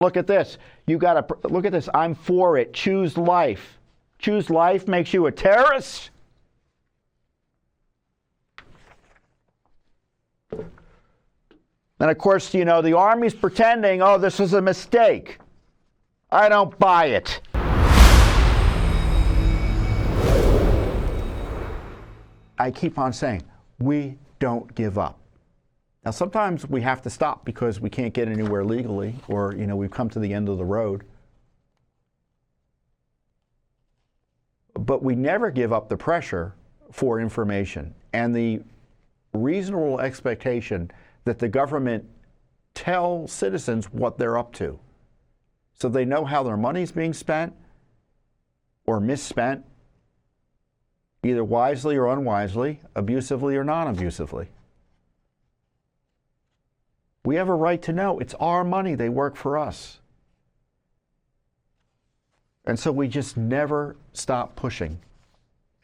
Look at this. You got to look at this. I'm for it. Choose life. Choose life makes you a terrorist? And of course, you know, the Army's pretending, oh, this was a mistake. I don't buy it. I keep on saying, we don't give up. Now, sometimes we have to stop because we can't get anywhere legally, or, you know, we've come to the end of the road. But we never give up the pressure for information and the reasonable expectation that the government tell citizens what they're up to, so they know how their money's being spent or misspent, either wisely or unwisely, abusively or non-abusively. We have a right to know. It's our money. They work for us. And so we just never stop pushing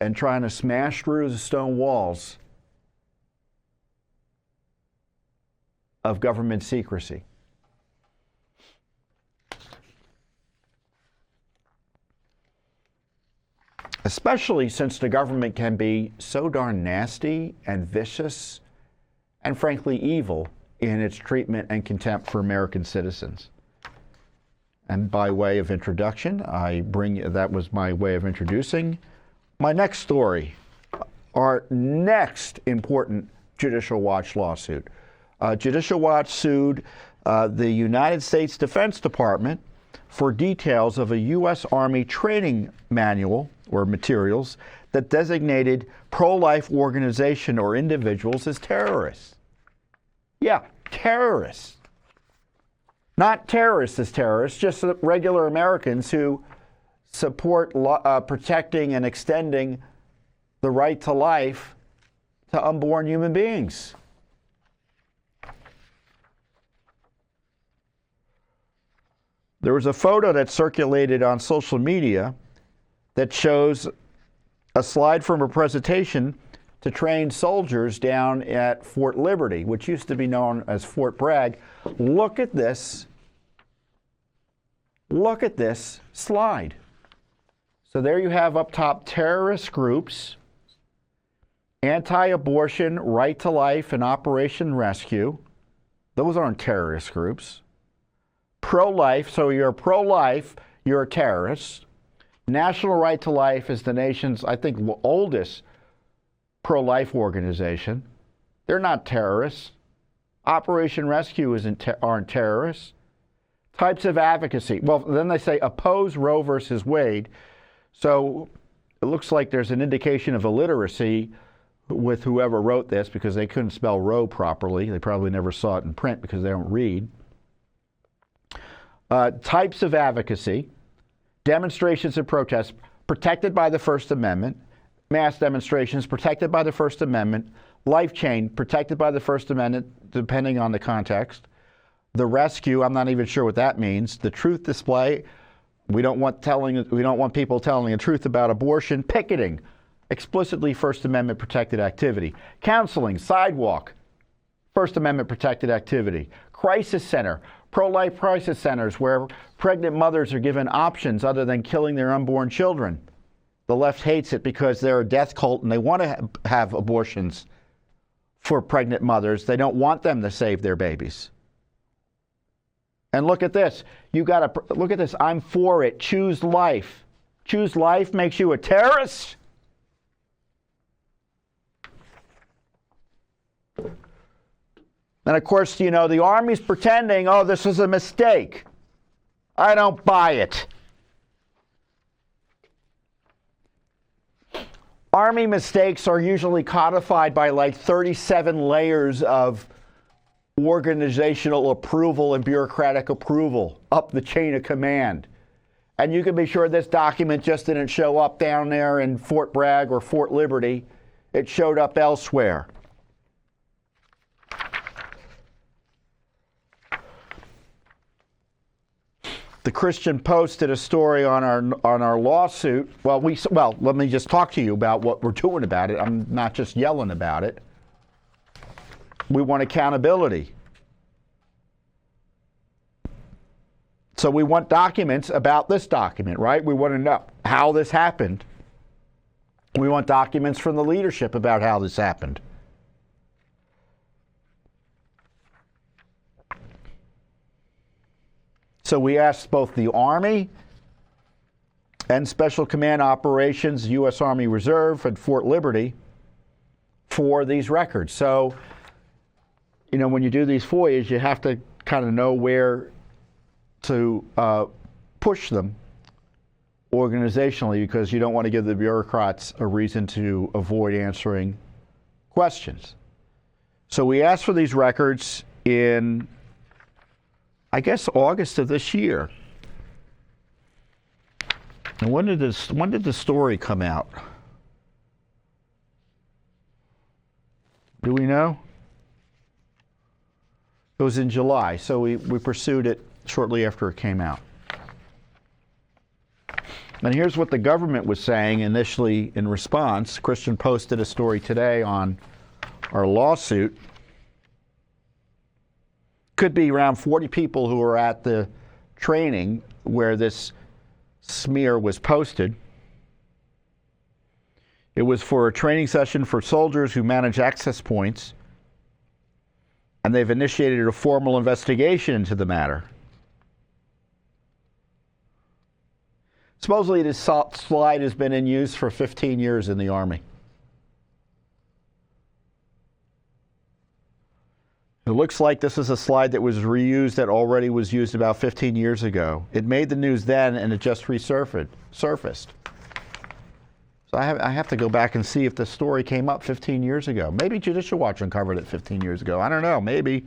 and trying to smash through the stone walls of government secrecy. Especially since the government can be so darn nasty and vicious and frankly evil in its treatment and contempt for American citizens. And by way of introduction, that was my way of introducing my next story, our next important Judicial Watch lawsuit. Judicial Watch sued the United States Defense Department for details of a U.S. Army training manual or materials that designated pro-life organization or individuals as terrorists. Yeah, terrorists. Not terrorists as terrorists, just regular Americans who support protecting and extending the right to life to unborn human beings. There was a photo that circulated on social media that shows a slide from a presentation to train soldiers down at Fort Liberty, which used to be known as Fort Bragg. Look at this. Look at this slide. So there you have up top terrorist groups, anti-abortion, right to life, and Operation Rescue. Those aren't terrorist groups. Pro-life, so you're pro-life, you're a terrorist. National Right to Life is the nation's, I think, oldest pro-life organization. They're not terrorists. Operation Rescue aren't terrorists. Types of advocacy. Well, then they say oppose Roe versus Wade. So it looks like there's an indication of illiteracy with whoever wrote this because they couldn't spell Roe properly. They probably never saw it in print because they don't read. Types of advocacy. Demonstrations and protests protected by the First Amendment. Mass demonstrations protected by the First Amendment. Life chain protected by the First Amendment, depending on the context. The rescue, I'm not even sure what that means. The truth display, we don't want people telling the truth about abortion. Picketing, explicitly First Amendment protected activity. Counseling, sidewalk, First Amendment protected activity. Crisis center, pro-life crisis centers where pregnant mothers are given options other than killing their unborn children. The left hates it because they're a death cult and they want to have abortions for pregnant mothers. They don't want them to save their babies. And look at this. You got to look at this. I'm for it. Choose life. Choose life makes you a terrorist? And of course, you know, the Army's pretending, oh, this was a mistake. I don't buy it. Army mistakes are usually codified by like 37 layers of organizational approval and bureaucratic approval up the chain of command. And you can be sure this document just didn't show up down there in Fort Bragg or Fort Liberty. It showed up elsewhere. The Christian Post did a story on our lawsuit. Well, let me just talk to you about what we're doing about it. I'm not just yelling about it. We want accountability. So we want documents about this document, right? We want to know how this happened. We want documents from the leadership about how this happened. So we asked both the Army and Special Command Operations, U.S. Army Reserve at Fort Liberty for these records. So, you know, when you do these FOIAs, you have to kind of know where to push them organizationally, because you don't want to give the bureaucrats a reason to avoid answering questions. So we asked for these records in, I guess, August of this year. And when did the story come out? Do we know? It was in July, so we pursued it shortly after it came out. And here's what the government was saying initially in response. Christian posted a story today on our lawsuit. Could be around 40 people who were at the training where this smear was posted. It was for a training session for soldiers who manage access points, and they've initiated a formal investigation into the matter. Supposedly this slide has been in use for 15 years in the Army. It looks like this is a slide that was reused, that already was used about 15 years ago. It made the news then, and it just resurfaced. So I have to go back and see if the story came up 15 years ago. Maybe Judicial Watch uncovered it 15 years ago. I don't know, maybe.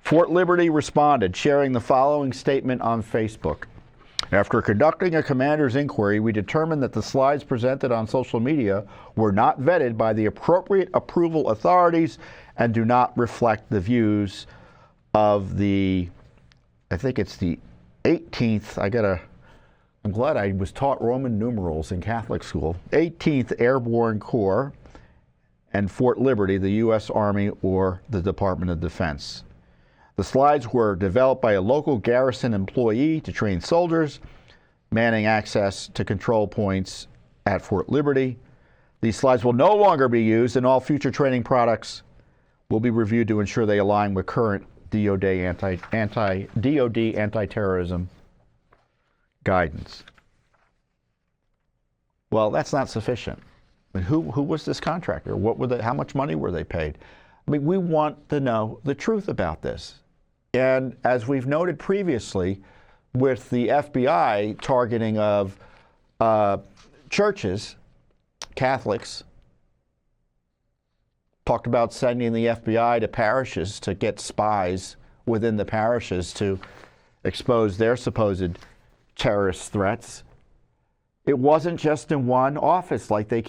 Fort Liberty responded, sharing the following statement on Facebook. After conducting a commander's inquiry, we determined that the slides presented on social media were not vetted by the appropriate approval authorities and do not reflect the views of the, I think it's the 18th, I'm glad I was taught Roman numerals in Catholic school, 18th Airborne Corps and Fort Liberty, the U.S. Army or the Department of Defense. The slides were developed by a local garrison employee to train soldiers manning access to control points at Fort Liberty. These slides will no longer be used, and all future training products will be reviewed to ensure they align with current DoD anti-terrorism guidance. Well, that's not sufficient. I mean, who was this contractor? How much money were they paid? I mean, we want to know the truth about this. And as we've noted previously, with the FBI targeting of churches, Catholics, talked about sending the FBI to parishes to get spies within the parishes to expose their supposed terrorist threats. It wasn't just in one office like they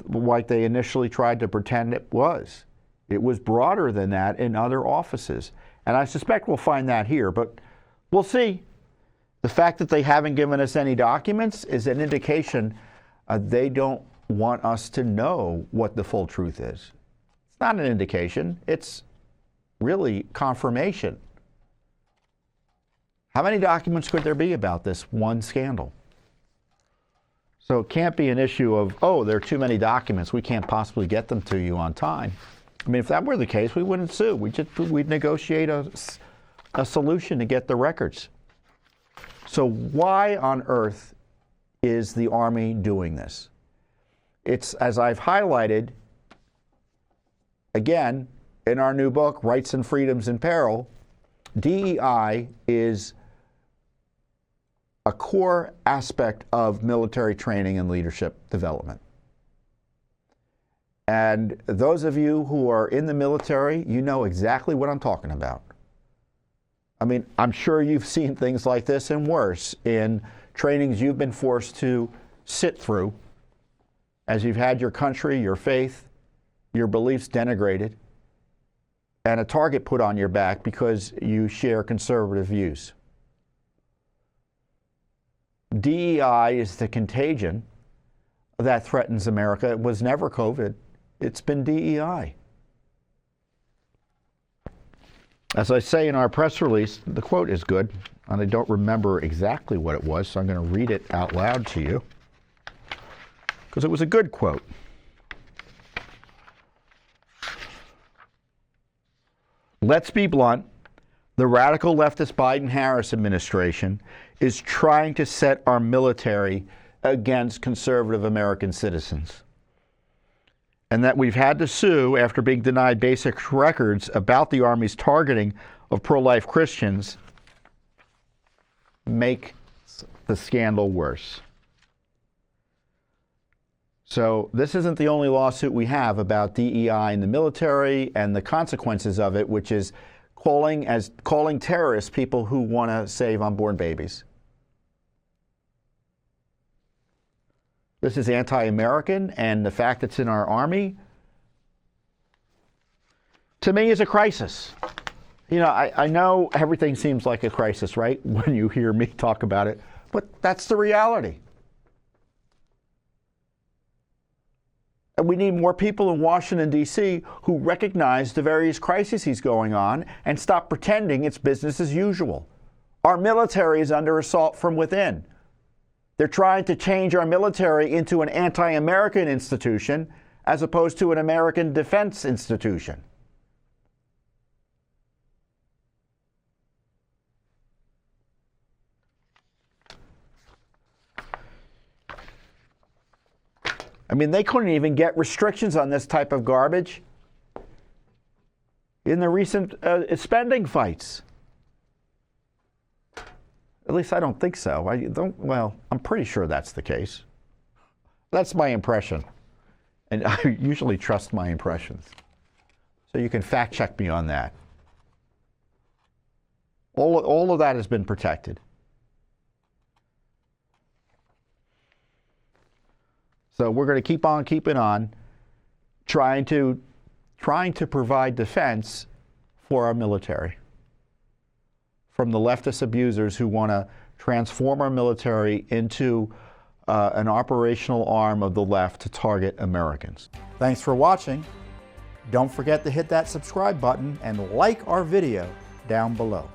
like they initially tried to pretend it was. It was broader than that in other offices. And I suspect we'll find that here, but we'll see. The fact that they haven't given us any documents is an indication they don't want us to know what the full truth is. It's not an indication. It's really confirmation. How many documents could there be about this one scandal? So it can't be an issue of, oh, there are too many documents, we can't possibly get them to you on time. I mean, if that were the case, we wouldn't sue. We'd negotiate a solution to get the records. So why on earth is the Army doing this? It's, as I've highlighted, again, in our new book, Rights and Freedoms in Peril, DEI is a core aspect of military training and leadership development. And those of you who are in the military, you know exactly what I'm talking about. I mean, I'm sure you've seen things like this and worse in trainings you've been forced to sit through as you've had your country, your faith, your beliefs denigrated, and a target put on your back because you share conservative views. DEI is the contagion that threatens America. It was never COVID. It's been DEI. As I say in our press release, the quote is good, and I don't remember exactly what it was, so I'm going to read it out loud to you, because it was a good quote. Let's be blunt. The radical leftist Biden-Harris administration is trying to set our military against conservative American citizens. And that we've had to sue after being denied basic records about the Army's targeting of pro-life Christians make the scandal worse. So this isn't the only lawsuit we have about DEI in the military and the consequences of it, which is calling terrorists people who want to save unborn babies. This is anti-American, and the fact that it's in our Army, to me, is a crisis. You know, I know everything seems like a crisis, right, when you hear me talk about it, but that's the reality. And we need more people in Washington, D.C. who recognize the various crises going on and stop pretending it's business as usual. Our military is under assault from within. They're trying to change our military into an anti-American institution as opposed to an American defense institution. I mean, they couldn't even get restrictions on this type of garbage in the recent spending fights. At least I don't think so. Well, I'm pretty sure that's the case. That's my impression. And I usually trust my impressions. So you can fact check me on that. All of that has been protected. So we're going to keep on keeping on, trying to provide defense for our military from the leftist abusers who want to transform our military into an operational arm of the left to target Americans. Thanks for watching. Don't forget to hit that subscribe button and like our video down below.